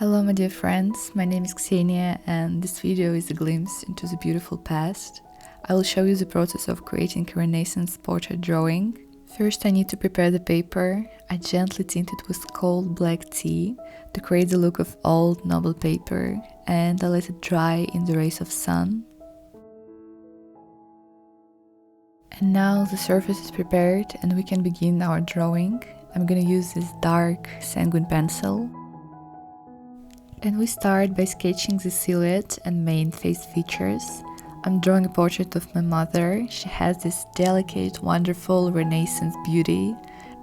Hello my dear friends, my name is Kseniya and this video is a glimpse into the beautiful past. I will show you the process of creating a Renaissance portrait drawing. First I need to prepare the paper. I gently tint it with cold black tea to create the look of old noble paper, and I let it dry in the rays of sun. And now the surface is prepared and we can begin our drawing. I'm gonna use this dark sanguine pencil. And we start by sketching the silhouette and main face features. I'm drawing a portrait of my mother. She has this delicate, wonderful Renaissance beauty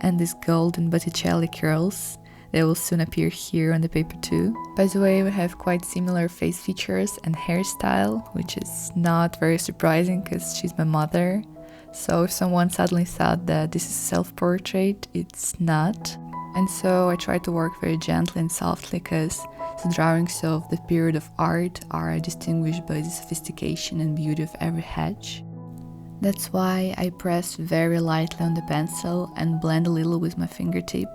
and these golden Botticelli curls. They will soon appear here on the paper too. By the way, we have quite similar face features and hairstyle, which is not very surprising because she's my mother. So if someone suddenly thought that this is a self-portrait, it's not. And so I try to work very gently and softly because the drawings of the period of art are distinguished by the sophistication and beauty of every hedge. That's why I press very lightly on the pencil and blend a little with my fingertip.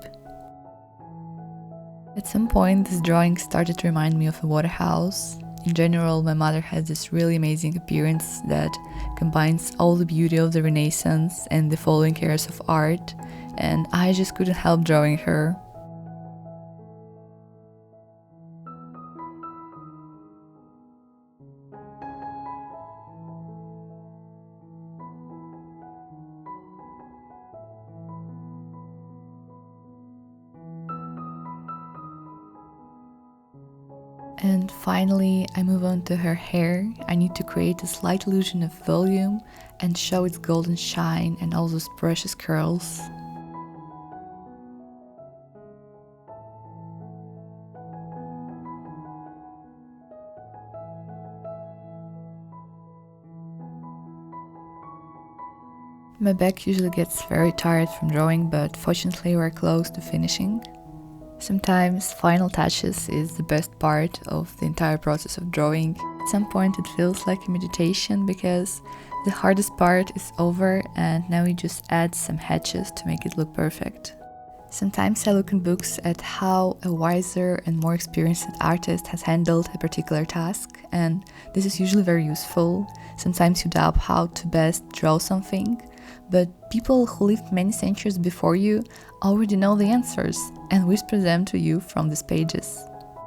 At some point this drawing started to remind me of a waterhouse. In general, my mother has this really amazing appearance that combines all the beauty of the Renaissance and the following eras of art, and I just couldn't help drawing her. And finally, I move on to her hair. I need to create a slight illusion of volume and show its golden shine and all those precious curls. My back usually gets very tired from drawing, but fortunately we're close to finishing. Sometimes final touches is the best part of the entire process of drawing. At some point it feels like a meditation because the hardest part is over and now we just add some hatches to make it look perfect. Sometimes I look in books at how a wiser and more experienced artist has handled a particular task, and this is usually very useful. Sometimes you doubt how to best draw something, but people who lived many centuries before you already know the answers and whisper them to you from these pages.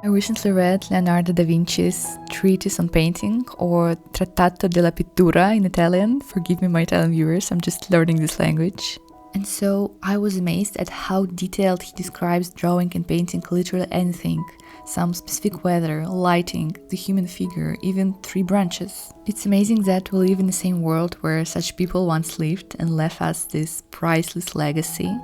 I recently read Leonardo da Vinci's Treatise on Painting, or Trattato della Pittura in Italian. Forgive me my Italian viewers, I'm just learning this language. And so I was amazed at how detailed he describes drawing and painting literally anything. Some specific weather, lighting, the human figure, even tree branches. It's amazing that we live in the same world where such people once lived and left us this priceless legacy.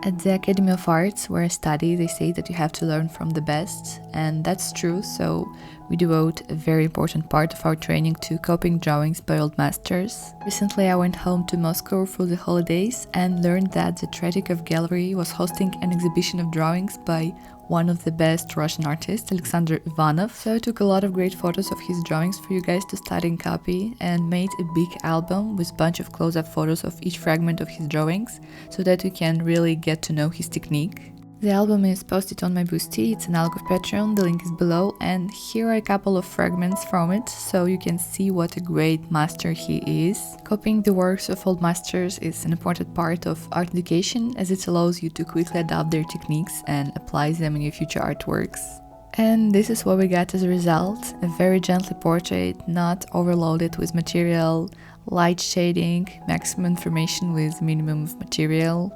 At the Academy of Arts, where I study, they say that you have to learn from the best, and that's true, so we devote a very important part of our training to copying drawings by old masters. Recently I went home to Moscow for the holidays and learned that the Tretyakov Gallery was hosting an exhibition of drawings by one of the best Russian artists, Alexander Ivanov. So I took a lot of great photos of his drawings for you guys to study and copy, and made a big album with a bunch of close-up photos of each fragment of his drawings, so that you can really get to know his technique. The album is posted on my Boosty, it's an algo of Patreon, the link is below, and here are a couple of fragments from it, so you can see what a great master he is. Copying the works of old masters is an important part of art education, as it allows you to quickly adapt their techniques and apply them in your future artworks. And this is what we got as a result, a very gentle portrait, not overloaded with material, light shading, maximum information with minimum of material.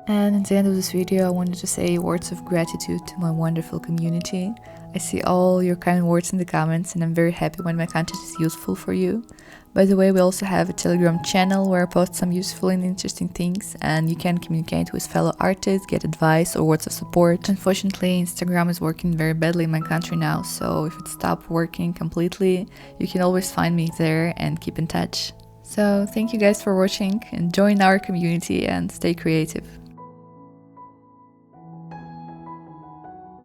And at the end of this video I wanted to say words of gratitude to my wonderful community. I see all your kind words in the comments and I'm very happy when my content is useful for you. By the way, we also have a Telegram channel where I post some useful and interesting things, and you can communicate with fellow artists, get advice or words of support. Unfortunately, Instagram is working very badly in my country now, so if it stopped working completely, you can always find me there and keep in touch. So thank you guys for watching, and join our community and stay creative.